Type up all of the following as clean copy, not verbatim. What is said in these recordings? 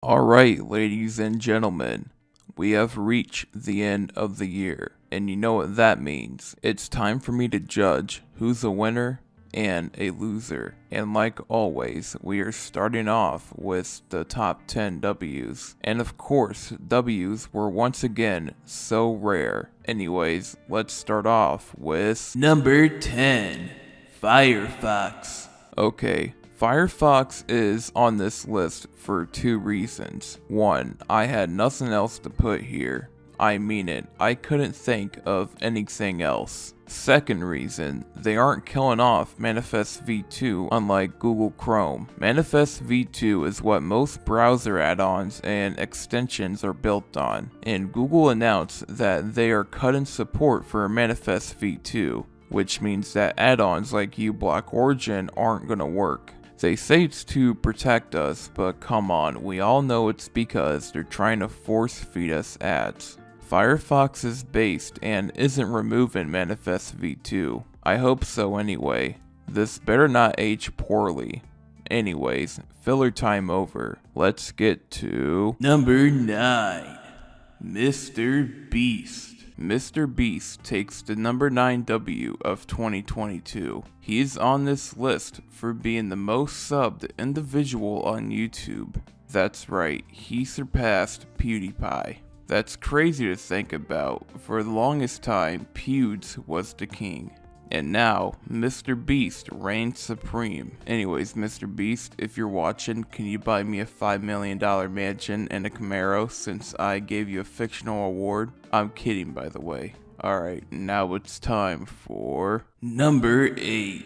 Alright, ladies and gentlemen, we have reached the end of the year, and you know what that means. It's time for me to judge who's a winner and a loser. And like always, we are starting off with the top 10 W's. And of course, W's were once again so rare. Anyways, let's start off with number 10, Firefox. Okay, Firefox is on this list for two reasons. One, I had nothing else to put here. I mean it, I couldn't think of anything else. Second reason, they aren't killing off Manifest v2 unlike Google Chrome. Manifest v2 is what most browser add-ons and extensions are built on, and Google announced that they are cutting support for Manifest v2, which means that add-ons like uBlock Origin aren't gonna work. They say it's to protect us, but come on, we all know it's because they're trying to force feed us ads. Firefox is based and isn't removing Manifest v2. I hope so anyway. This better not age poorly. Anyways, filler time over. Let's get to number 9, Mr. Beast. Mr. Beast takes the number 9 W of 2022. He's on this list for being the most subbed individual on YouTube. That's right, he surpassed PewDiePie. That's crazy to think about. For the longest time, Pewds was the king. And now, Mr. Beast reigns supreme. Anyways, Mr. Beast, if you're watching, can you buy me a $5 million mansion and a Camaro since I gave you a fictional award? I'm kidding, by the way. Alright, now it's time for number 8,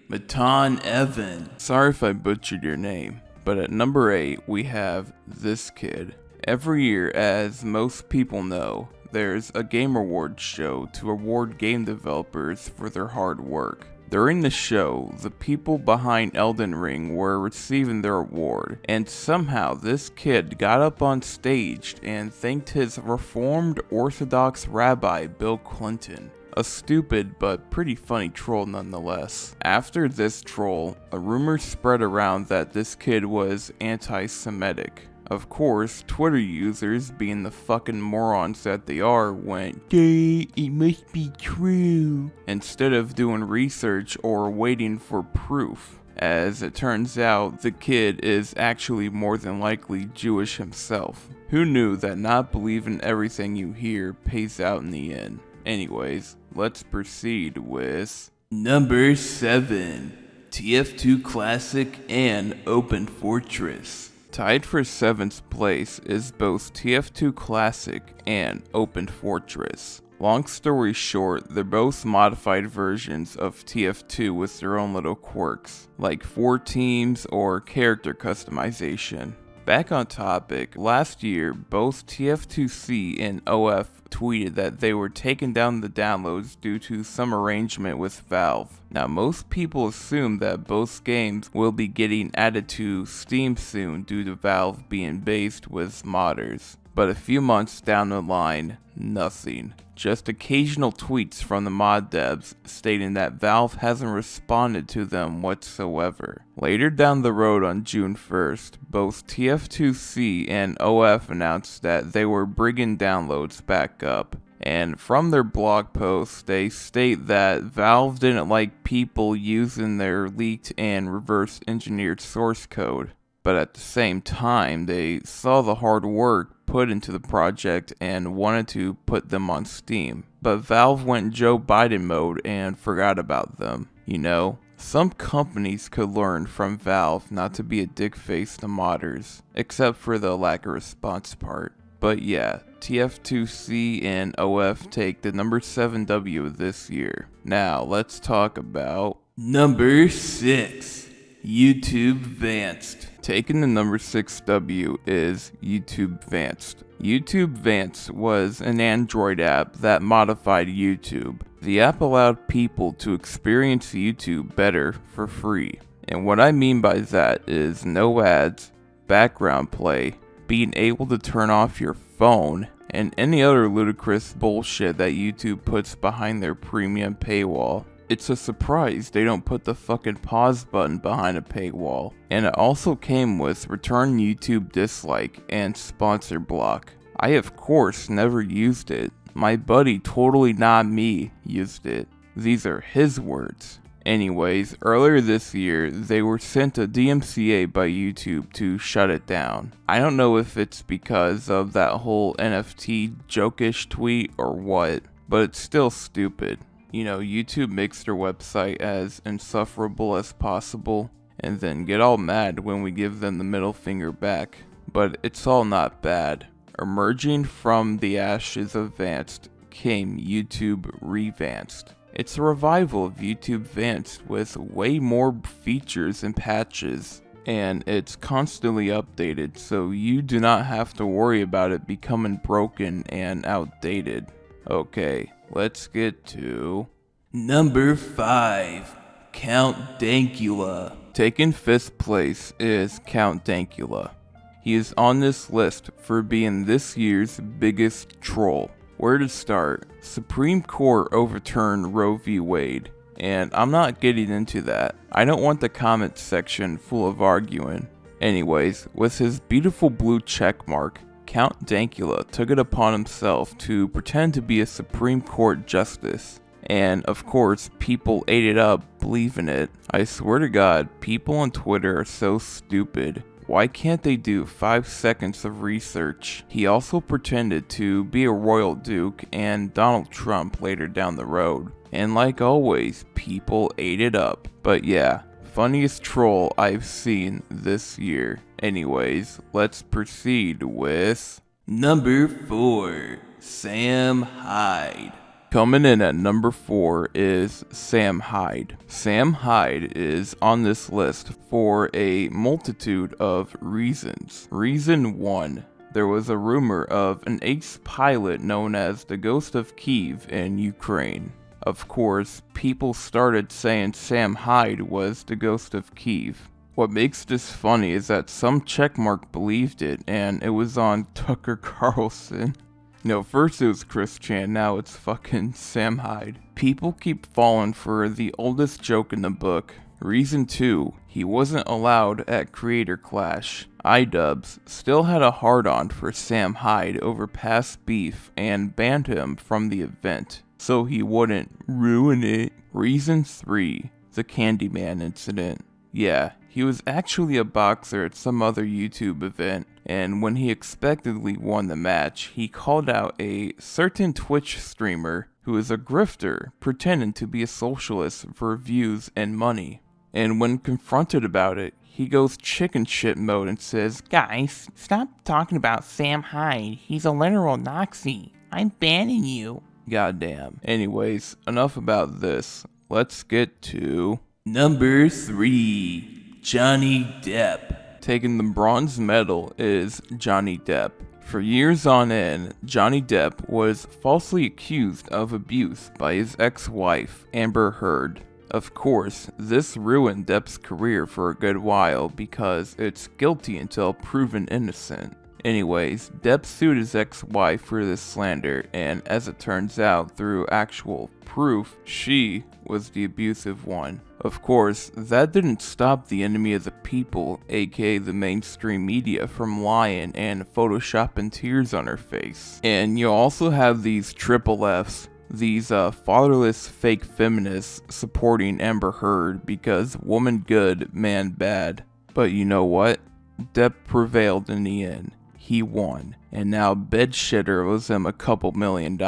Matan Evan. Sorry if I butchered your name, but at number 8, we have this kid. Every year, as most people know, there's a game awards show to award game developers for their hard work. During the show, the people behind Elden Ring were receiving their award, and somehow this kid got up on stage and thanked his Reformed Orthodox rabbi Bill Clinton. A stupid but pretty funny troll nonetheless. After this troll, a rumor spread around that this kid was anti-Semitic. Of course, Twitter users, being the fucking morons that they are, went, "Duh, it must be true," instead of doing research or waiting for proof. As it turns out, the kid is actually more than likely Jewish himself. Who knew that not believing everything you hear pays out in the end? Anyways, let's proceed with number 7, TF2 Classic and Open Fortress. Tied for 7th place is both TF2 Classic and Open Fortress. Long story short, they're both modified versions of TF2 with their own little quirks, like 4 teams or character customization. Back on topic, last year both TF2C and OF tweeted that they were taking down the downloads due to some arrangement with Valve. Now most people assume that both games will be getting added to Steam soon due to Valve being based with modders. But a few months down the line, nothing. Just occasional tweets from the mod devs stating that Valve hasn't responded to them whatsoever. Later down the road on June 1st, both TF2C and OF announced that they were bringing downloads back up. And from their blog posts, they state that Valve didn't like people using their leaked and reverse engineered source code. But at the same time, they saw the hard work put into the project and wanted to put them on Steam. But Valve went Joe Biden mode and forgot about them. You know, some companies could learn from Valve not to be a dick face to modders, except for the lack of response part. But yeah, TF2C and OF take the number 7 W this year. Now let's talk about number 6, YouTube Vanced. Taking the number 6 W is YouTube Vanced. YouTube Vanced was an Android app that modified YouTube. The app allowed people to experience YouTube better for free. And what I mean by that is no ads, background play, being able to turn off your phone, and any other ludicrous bullshit that YouTube puts behind their premium paywall. It's a surprise they don't put the fucking pause button behind a paywall. And it also came with return YouTube dislike and sponsor block. I of course never used it. My buddy, totally not me, used it. These are his words. Anyways, earlier this year, they were sent a DMCA by YouTube to shut it down. I don't know if it's because of that whole NFT jokish tweet or what, but it's still stupid. You know, YouTube makes their website as insufferable as possible, and then get all mad when we give them the middle finger back. But it's all not bad. Emerging from the ashes of Vanced came YouTube Revanced. It's a revival of YouTube Vanced with way more features and patches, and it's constantly updated, so you do not have to worry about it becoming broken and outdated. Okay, let's get to number 5, Count Dankula. Taking 5th place is Count Dankula. He is on this list for being this year's biggest troll. Where to start? Supreme Court overturned Roe v. Wade, and I'm not getting into that. I don't want the comment section full of arguing. Anyways, with his beautiful blue check mark, Count Dankula took it upon himself to pretend to be a Supreme Court justice. And of course, people ate it up believing it. I swear to God, people on Twitter are so stupid. Why can't they do 5 seconds of research? He also pretended to be a royal duke and Donald Trump later down the road. And like always, people ate it up. But yeah, funniest troll I've seen this year. Anyways, let's proceed with number 4, Sam Hyde. Coming in at number 4 is Sam Hyde. Sam Hyde is on this list for a multitude of reasons. Reason 1. There was a rumor of an ace pilot known as the Ghost of Kiev in Ukraine. Of course, people started saying Sam Hyde was the Ghost of Kiev. What makes this funny is that some checkmark believed it, and it was on Tucker Carlson. No, first it was Chris Chan, now it's fucking Sam Hyde. People keep falling for the oldest joke in the book. Reason 2, he wasn't allowed at Creator Clash. iDubbbz still had a hard-on for Sam Hyde over past beef and banned him from the event, so he wouldn't ruin it. Reason 3, the Candyman incident. Yeah, he was actually a boxer at some other YouTube event, and when he expectedly won the match, he called out a certain Twitch streamer who is a grifter pretending to be a socialist for views and money. And when confronted about it, he goes chicken shit mode and says, "Guys, stop talking about Sam Hyde. He's a literal Nazi. I'm banning you." Goddamn. Anyways, enough about this. Let's get to number 3, Johnny Depp. Taking the bronze medal is Johnny Depp. For years on end, Johnny Depp was falsely accused of abuse by his ex-wife, Amber Heard. Of course, this ruined Depp's career for a good while because it's guilty until proven innocent. Anyways, Depp sued his ex-wife for this slander, and as it turns out, through actual proof, she was the abusive one. Of course, that didn't stop the enemy of the people, aka the mainstream media, from lying and photoshopping tears on her face. And you also have these triple Fs, these fatherless fake feminists supporting Amber Heard because woman good, man bad. But you know what? Depp prevailed in the end. He won, and now Bedshitter owes him a couple $1 million.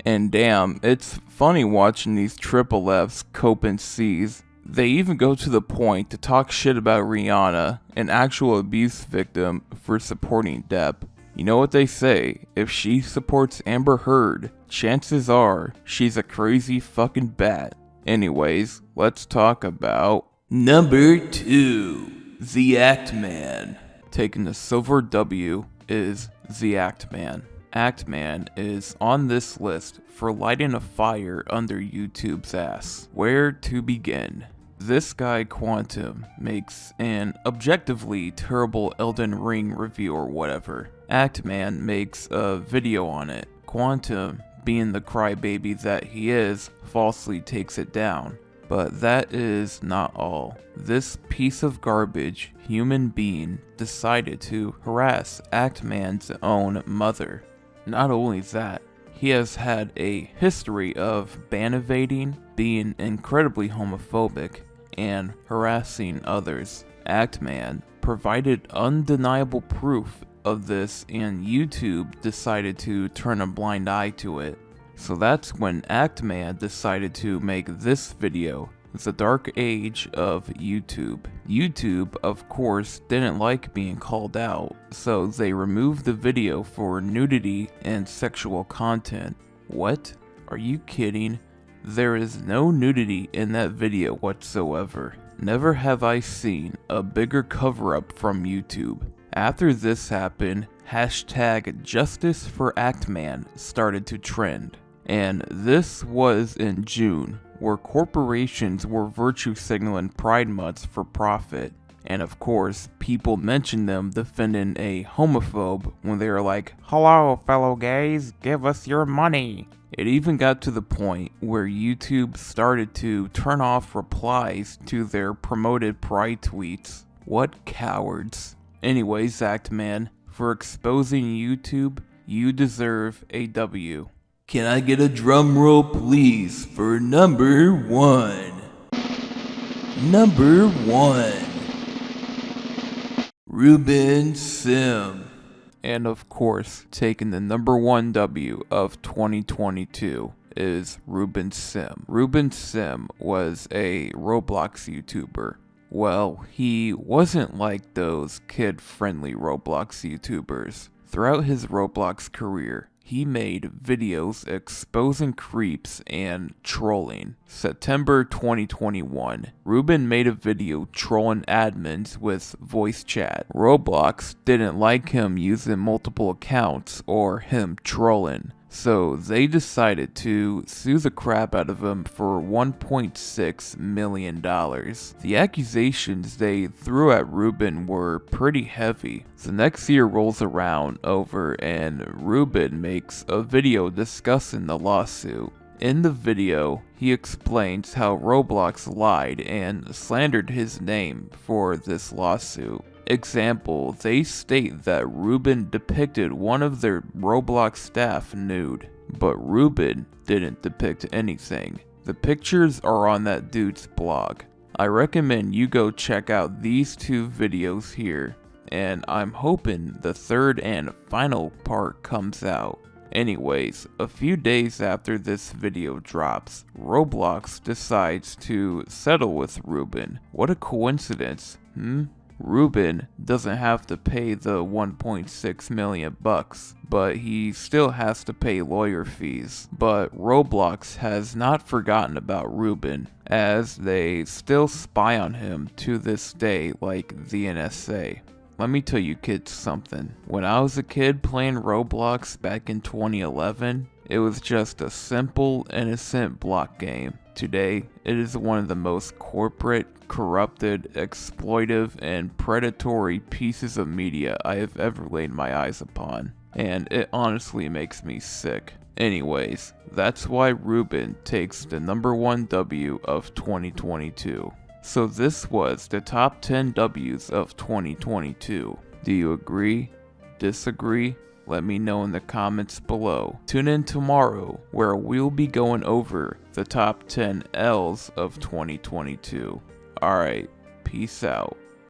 And damn, it's funny watching these triple Fs cope and seize. They even go to the point to talk shit about Rihanna, an actual abuse victim, for supporting Depp. You know what they say, if she supports Amber Heard, chances are she's a crazy fucking bat. Anyways, let's talk about number 2, The Act Man. Taking the silver W is The Act Man. Act Man is on this list for lighting a fire under YouTube's ass. Where to begin? This guy Quantum makes an objectively terrible Elden Ring review or whatever. Act Man makes a video on it. Quantum being the crybaby that he is, falsely takes it down. But that is not all. This piece of garbage human being decided to harass Actman's own mother. Not only that, he has had a history of ban evading, being incredibly homophobic, and harassing others. Actman provided undeniable proof of this, and YouTube decided to turn a blind eye to it. So that's when Actman decided to make this video, The Dark Age of YouTube. YouTube, of course, didn't like being called out, so they removed the video for nudity and sexual content. What? Are you kidding? There is no nudity in that video whatsoever. Never have I seen a bigger cover-up from YouTube. After this happened, hashtag Justice for Actman started to trend. And this was in June, where corporations were virtue signaling Pride Months for profit. And of course, people mentioned them defending a homophobe when they were like, "Hello, fellow gays, give us your money." It even got to the point where YouTube started to turn off replies to their promoted Pride tweets. What cowards. Anyways, Actman, for exposing YouTube, you deserve a W. Can I get a drum roll, please, for number 1? Number 1. Ruben Sim. And of course, taking the number 1 W of 2022 is Ruben Sim. Ruben Sim was a Roblox YouTuber. Well, he wasn't like those kid-friendly Roblox YouTubers. Throughout his Roblox career, he made videos exposing creeps and trolling. September 2021, Ruben made a video trolling admins with voice chat. Roblox didn't like him using multiple accounts or him trolling, so they decided to sue the crap out of him for $1.6 million. The accusations they threw at Ruben were pretty heavy. The next year rolls around over and Ruben makes a video discussing the lawsuit. In the video, he explains how Roblox lied and slandered his name for this lawsuit. Example, they state that Ruben depicted one of their Roblox staff nude, but Ruben didn't depict anything. The pictures are on that dude's blog. I recommend you go check out these 2 videos here, and I'm hoping the third and final part comes out. Anyways, a few days after this video drops, Roblox decides to settle with Ruben. What a coincidence, Ruben doesn't have to pay the $1.6 million bucks, but he still has to pay lawyer fees. But Roblox has not forgotten about Ruben, as they still spy on him to this day like the NSA. Let me tell you kids something. When I was a kid playing Roblox back in 2011, it was just a simple, innocent block game. Today, it is one of the most corporate, corrupted, exploitive, and predatory pieces of media I have ever laid my eyes upon. And it honestly makes me sick. Anyways, that's why Ruben takes the number 1 W of 2022. So this was the top 10 W's of 2022. Do you agree? Disagree? Let me know in the comments below. Tune in tomorrow where we'll be going over the top 10 L's of 2022. Alright, peace out.